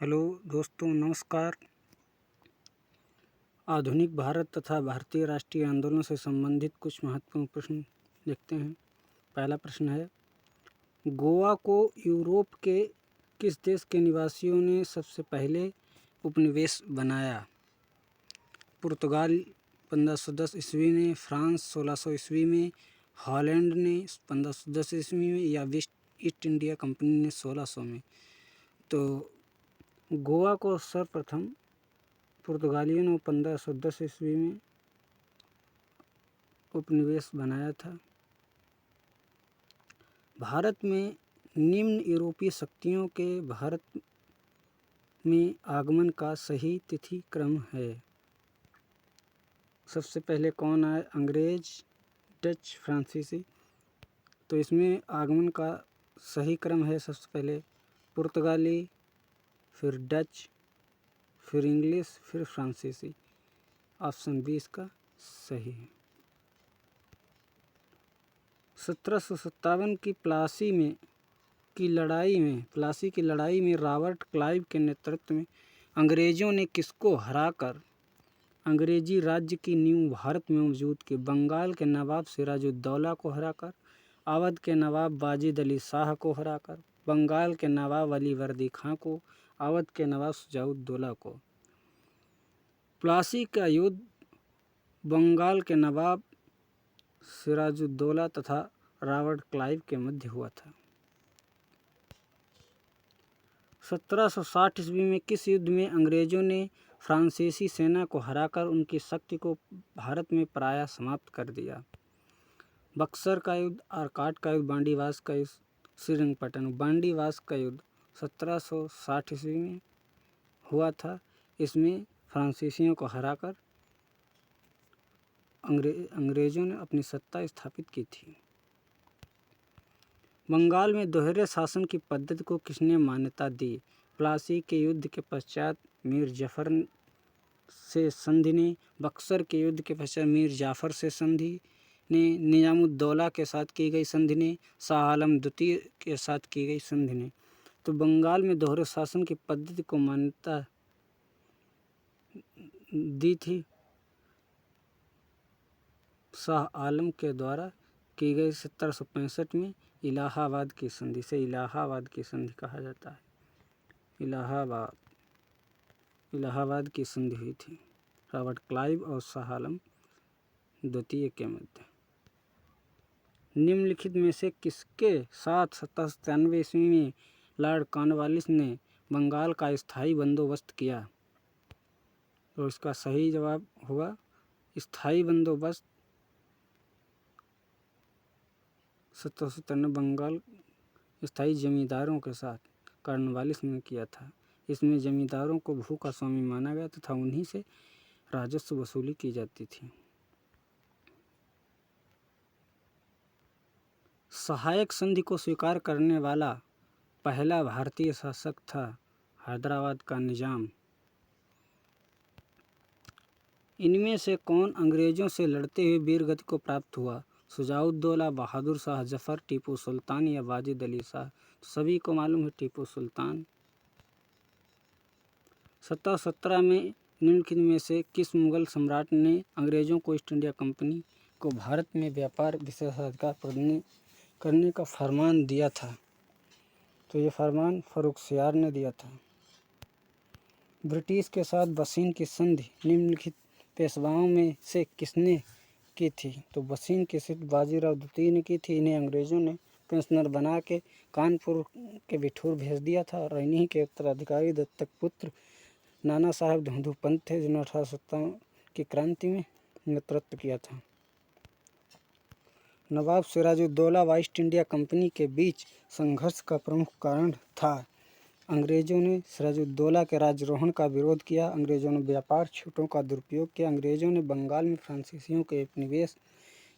Hello दोस्तों, नमस्कार। आधुनिक भारत तथा भारतीय राष्ट्रीय आंदोलन से संबंधित कुछ महत्वपूर्ण प्रश्न देखते हैं। पहला प्रश्न है, गोवा को यूरोप के किस देश के निवासियों ने सबसे पहले उपनिवेश बनाया? पुर्तगाल 1510 ईस्वी में, फ्रांस 1600 ईस्वी में, हॉलैंड ने 1510 ईस्वी में या ईस्ट इंडिया कंपनी ने 1600 में। तो गोवा को सर्वप्रथम पुर्तगालियों ने 1510 ईस्वी में उपनिवेश बनाया था। भारत में निम्न यूरोपीय शक्तियों के भारत में आगमन का सही तिथि क्रम है। सबसे पहले कौन आए? अंग्रेज, डच, फ्रांसीसी। तो इसमें आगमन का सही क्रम है, सबसे पहले पुर्तगाली, फिर डच, फिर इंग्लिश, फिर फ्रांसीसी। ऑप्शन बी इसका सही है। 1757 की प्लासी की लड़ाई में रॉबर्ट क्लाइव के नेतृत्व में अंग्रेजों ने किसको हराकर अंग्रेजी राज्य की नींव भारत में मौजूद की? बंगाल के नवाब सिराजुद्दौला को हराकर, अवध के नवाब वाजिद अली शाह को हराकर, बंगाल के नवाब अली वर्दी खां को, अवध के नवाब शुजाउद्दौला को। प्लासी का युद्ध बंगाल के नवाब सिराजुद्दौला तथा रॉबर्ट क्लाइव के मध्य हुआ था। 1760 ईस्वी में किस युद्ध में अंग्रेजों ने फ्रांसीसी सेना को हराकर उनकी शक्ति को भारत में प्रायः समाप्त कर दिया? बक्सर का युद्ध, आरकाट का युद्ध, बांडीवास का युद्ध, श्रीरंगपट्टन। बांडीवास का युद्ध 1760 ईस्वी में हुआ था। इसमें फ्रांसीसियों को हराकर अंग्रेजों ने अपनी सत्ता स्थापित की थी। बंगाल में दोहरे शासन की पद्धति को किसने मान्यता दी? प्लासी के युद्ध के पश्चात मीर जफर से संधि ने, बक्सर के युद्ध के पश्चात मीर जाफर से संधि ने, निजामुद्दौला के साथ की गई संधि ने, शाह आलम द्वितीय के साथ की गई संधि ने। तो बंगाल में दोहरे शासन की पद्धति को मान्यता दी थी शाह आलम के द्वारा की गई 1765 में इलाहाबाद की संधि से। इलाहाबाद की संधि कहा जाता है। इलाहाबाद की संधि हुई थी रॉबर्ट क्लाइव और शाह आलम द्वितीय के मध्य। निम्नलिखित में से किसके साथ 1797 ईस्वी में लॉर्ड कॉर्नवालिस ने बंगाल का स्थायी बंदोबस्त किया? तो इसका सही जवाब होगा स्थायी बंदोबस्त 1797 बंगाल स्थायी जमींदारों के साथ कॉर्नवालिस ने किया था। इसमें जमींदारों को भू का स्वामी माना गया तथा उन्हीं से राजस्व वसूली की जाती थी। सहायक संधि को स्वीकार करने वाला पहला भारतीय शासक था हैदराबाद का निजाम। इनमें से कौन अंग्रेजों से लड़ते हुए वीरगति को प्राप्त हुआ? शुजाउद्दौला, बहादुर शाह जफर, टीपू सुल्तान या वाजिद अली शाह? सभी को मालूम है टीपू सुल्तान। 1717 में निम्नलिखित में से किस मुगल सम्राट ने अंग्रेजों को ईस्ट इंडिया कंपनी को भारत में व्यापार विशेषाधिकार प्रदान करने का फरमान दिया था? तो ये फरमान फर्रुखसियार ने दिया था। ब्रिटिश के साथ बसीन की संधि निम्नलिखित पेशवाओं में से किसने की थी? तो बसीन की संधि बाजीराव द्वितीय ने की थी। इन्हें अंग्रेजों ने पेंशनर बना के कानपुर के बिठूर भेज दिया था और इन्हीं के उत्तराधिकारी दत्तक पुत्र नाना साहेब धोंधू पंत थे, जिन्होंने 1857 की क्रांति में नेतृत्व किया था। नवाब सिराजुद्दौला व ईस्ट इंडिया कंपनी के बीच संघर्ष का प्रमुख कारण था। अंग्रेजों ने सिराजुद्दौला के राज्यारोहण का विरोध किया। अंग्रेजों ने व्यापार छूटों का दुरुपयोग किया। अंग्रेजों ने बंगाल में फ्रांसीसियों के उपनिवेश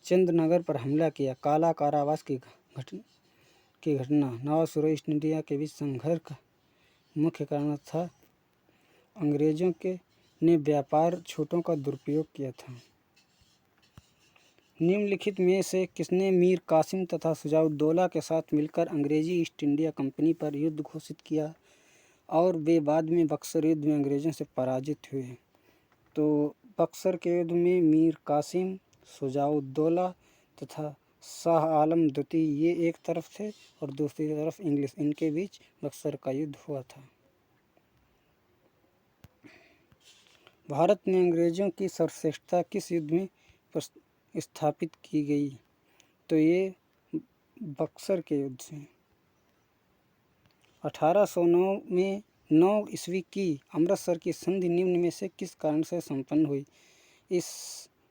चंद्रनगर पर हमला किया। काला कारावास की घटना नवाब सिराज ईस्ट इंडिया के बीच संघर्ष का मुख्य कारण था। अंग्रेजों ने व्यापार छूटों का दुरुपयोग किया था। निम्नलिखित में से किसने मीर कासिम तथा शुजाउद्दौला के साथ मिलकर अंग्रेजी ईस्ट इंडिया कंपनी पर युद्ध घोषित किया? और वे बाद में बक्सर युद्ध में अंग्रेज़ों से पराजित हुए। तो बक्सर के युद्ध में मीर कासिम, शुजाउद्दौला तथा शाह आलम द्वितीय ये एक तरफ थे और दूसरी तरफ इंग्लिश, इनके बीच बक्सर का युद्ध हुआ था। भारत में अंग्रेज़ों की सर्वश्रेष्ठता किस युद्ध में स्थापित की गई? तो ये बक्सर के युद्ध से। 1809 में 9 ईस्वी की अमृतसर की संधि निम्न में से किस कारण से संपन्न हुई? इस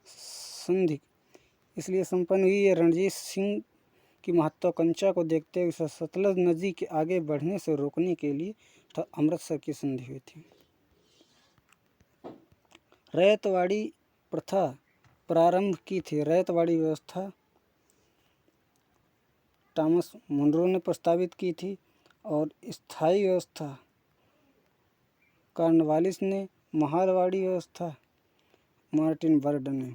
संधि इसलिए संपन्न हुई है रणजीत सिंह की महत्वाकांक्षा को देखते हुए सतलज नदी के आगे बढ़ने से रोकने के लिए अमृतसर की संधि हुई थी। रैयतवाड़ी प्रथा प्रारंभ की थी। रैयतवाड़ी व्यवस्था टॉमस मुनरो ने प्रस्तावित की थी और स्थायी व्यवस्था कॉर्नवालिस ने, महालवाड़ी व्यवस्था मार्टिन बर्ड ने।